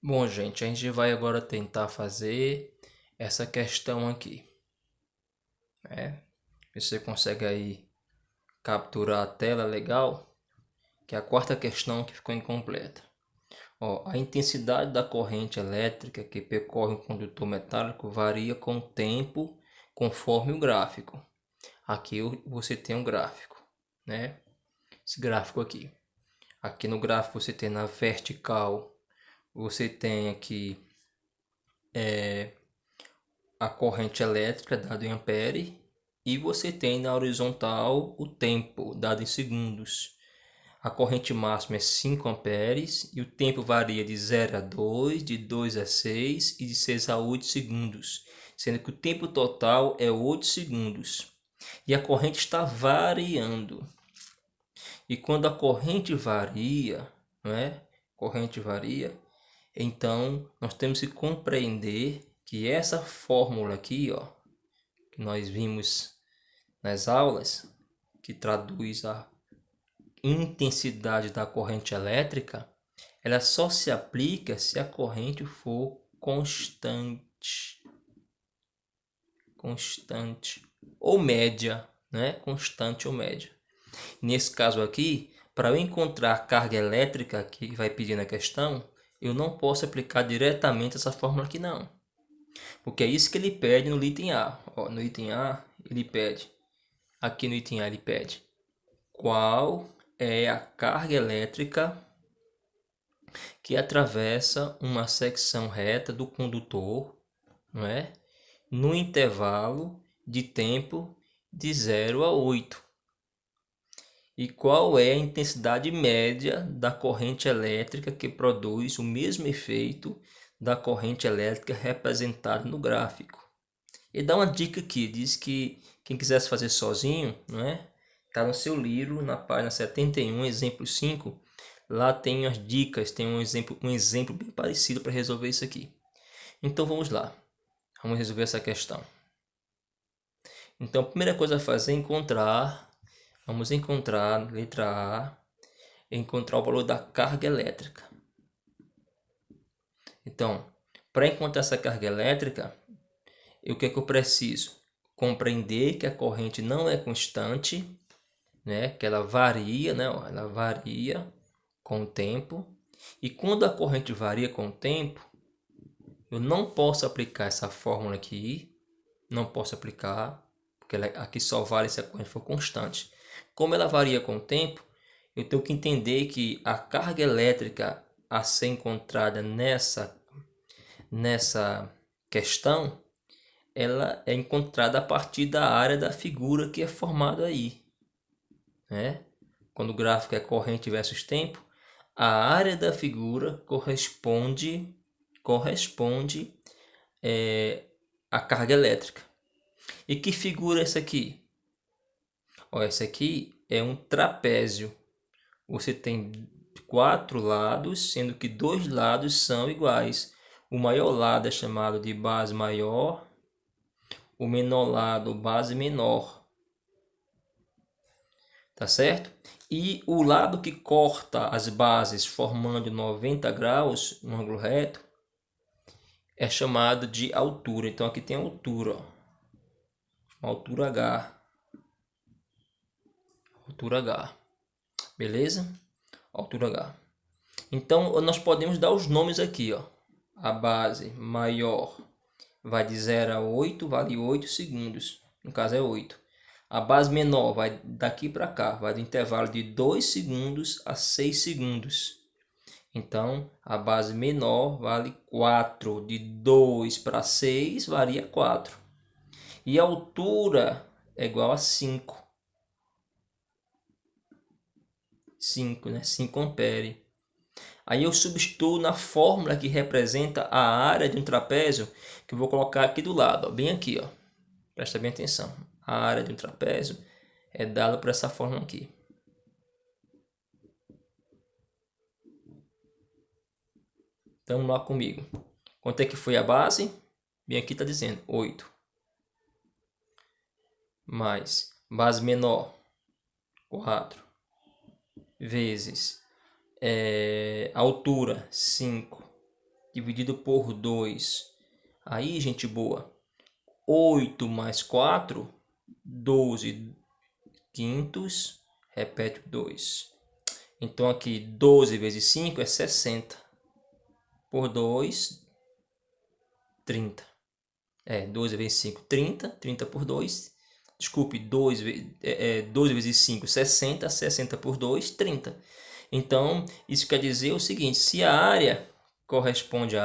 Bom, gente, a gente vai agora tentar fazer essa questão aqui, né? Você consegue aí capturar a tela legal? Que é a quarta questão que ficou incompleta. Ó, a intensidade da corrente elétrica que percorre um condutor metálico varia com o tempo conforme o gráfico. Aqui você tem um gráfico, né? Esse gráfico aqui. Aqui no gráfico você tem na vertical, você tem aqui a corrente elétrica dada em ampere e você tem na horizontal o tempo dado em segundos. A corrente máxima é 5 amperes e o tempo varia de 0 a 2, de 2 a 6 e de 6 a 8 segundos, sendo que o tempo total é 8 segundos. E a corrente está variando. E quando a corrente varia, não é? Corrente varia, então nós temos que compreender que essa fórmula aqui, ó, que nós vimos nas aulas, que traduz a intensidade da corrente elétrica, ela só se aplica se a corrente for constante ou média, né? Constante ou média. Nesse caso aqui, para eu encontrar a carga elétrica que vai pedir na questão, eu não posso aplicar diretamente essa fórmula aqui não. Porque é isso que ele pede no item A. Ó, no item A, ele pede. Aqui no item A, ele pede. Qual é a carga elétrica que atravessa uma secção reta do condutor, não é? No intervalo de tempo de 0 a 8. E qual é a intensidade média da corrente elétrica que produz o mesmo efeito da corrente elétrica representada no gráfico. E dá uma dica aqui, diz que quem quisesse fazer sozinho, não é? Está no seu livro, na página 71, exemplo 5. Lá tem as dicas, tem um exemplo bem parecido para resolver isso aqui. Então vamos lá, vamos resolver essa questão. Então a primeira coisa a fazer é vamos encontrar, letra A, encontrar o valor da carga elétrica. Então, para encontrar essa carga elétrica, o que é que eu preciso? Compreender que a corrente não é constante, né? Que ela varia, né? Ela varia com o tempo. E quando a corrente varia com o tempo, eu não posso aplicar essa fórmula aqui, não posso aplicar, porque aqui só vale se a corrente for constante. Como ela varia com o tempo, eu tenho que entender que a carga elétrica a ser encontrada nessa questão, ela é encontrada a partir da área da figura que é formada aí, né? Quando o gráfico é corrente versus tempo, a área da figura corresponde à carga elétrica. E que figura é essa aqui? Ó, essa aqui é um trapézio. Você tem 4 lados, sendo que 2 lados são iguais. O maior lado é chamado de base maior, o menor lado, base menor. Tá certo? E o lado que corta as bases formando 90 graus no ângulo reto é chamado de altura. Então aqui tem altura, ó. Altura H. Altura H. Beleza? Altura H. Então nós podemos dar os nomes aqui, ó. A base maior vai de 0 a 8, vale 8 segundos. No caso é 8. A base menor vai daqui para cá, vai do intervalo de 2 segundos a 6 segundos. Então, a base menor vale 4. De 2 para 6 varia 4. E a altura é igual a 5. 5, né? 5 ampere. Aí eu substituo na fórmula que representa a área de um trapézio, que eu vou colocar aqui do lado, ó, bem aqui, ó. Presta bem atenção. A área de um trapézio é dada por essa fórmula aqui. Então, vamos lá comigo. Quanto é que foi a base? Bem aqui está dizendo 8. Mais base menor, 4. Vezes altura, 5. dividido por 2. Aí, gente boa, 8 mais 4, 12 quintos, repete 2. Então aqui 12 vezes 5 é 60. Por 2, 30. 12 vezes 5, 30. 30 por 2. Desculpe, 12 vezes 5, 60. 60 por 2, 30. Então, isso quer dizer o seguinte, se a área corresponde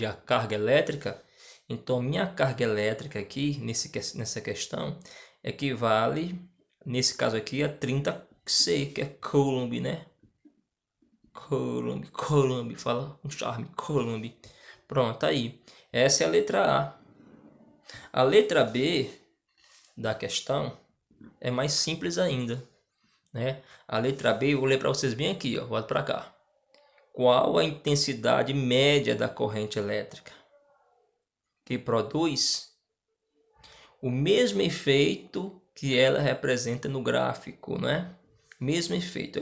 à carga elétrica, então minha carga elétrica aqui, nessa questão, equivale, nesse caso aqui, a 30 C, que é Coulomb, né? Coulomb, fala um charme, Coulomb. Pronto, aí. Essa é a letra A. A letra B da questão é mais simples ainda, né? A letra B, eu vou ler para vocês bem aqui, ó, volta para cá. Qual a intensidade média da corrente elétrica que produz o mesmo efeito que ela representa no gráfico, né? Mesmo efeito.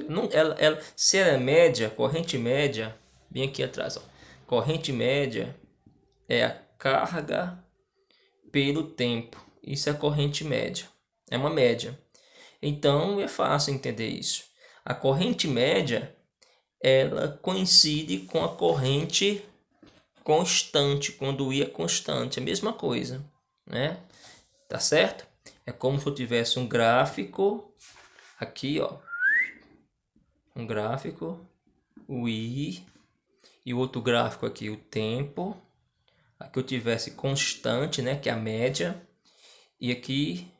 Se ela é média, corrente média, bem aqui atrás, ó. Corrente média é a carga pelo tempo. Isso é corrente média. É uma média. Então é fácil entender isso. A corrente média, ela coincide com a corrente constante, quando I é constante, a mesma coisa, né? Tá certo? É como se eu tivesse um gráfico aqui, ó. Um gráfico, o I, e o outro gráfico aqui, o tempo. Aqui eu tivesse constante, né, que é a média, e aqui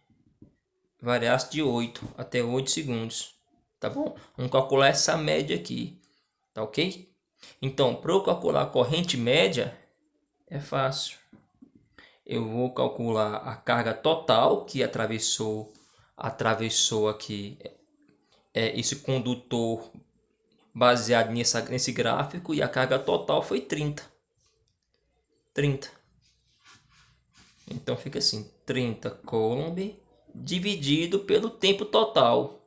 variasse de 8 até 8 segundos, tá bom? Vamos calcular essa média aqui, tá ok? Então, para eu calcular a corrente média, é fácil. Eu vou calcular a carga total que atravessou aqui esse condutor baseado nesse gráfico, e a carga total foi 30. Então fica assim, 30 Coulomb dividido pelo tempo total.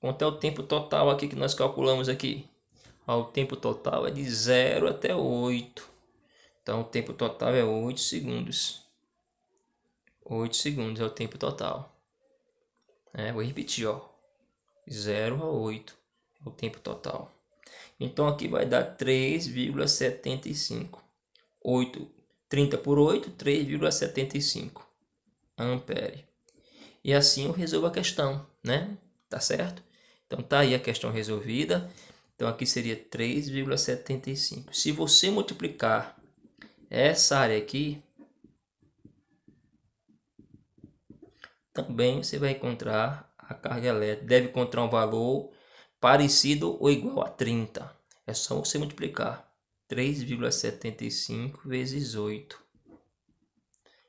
Quanto é o tempo total aqui que nós calculamos aqui? O tempo total é de 0 até 8. Então o tempo total é 8 segundos. 8 segundos é o tempo total. Vou repetir, ó. 0 a 8 é o tempo total. Então aqui vai dar 3,75. 30 por 8, 3,75 ampere. E assim eu resolvo a questão, né? Tá certo? Então tá aí a questão resolvida. Então aqui seria 3,75. Se você multiplicar essa área aqui, também você vai encontrar a carga elétrica. Deve encontrar um valor parecido ou igual a 30. É só você multiplicar 3,75 vezes 8.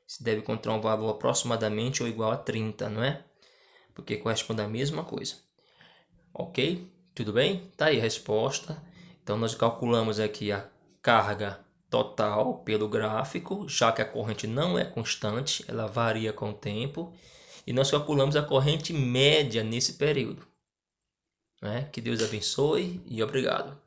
Você deve encontrar um valor aproximadamente ou igual a 30, não é? Porque corresponde à mesma coisa. Ok? Tudo bem? Tá aí a resposta. Então nós calculamos aqui a carga total pelo gráfico, já que a corrente não é constante, ela varia com o tempo. E nós calculamos a corrente média nesse período. Que Deus abençoe e obrigado.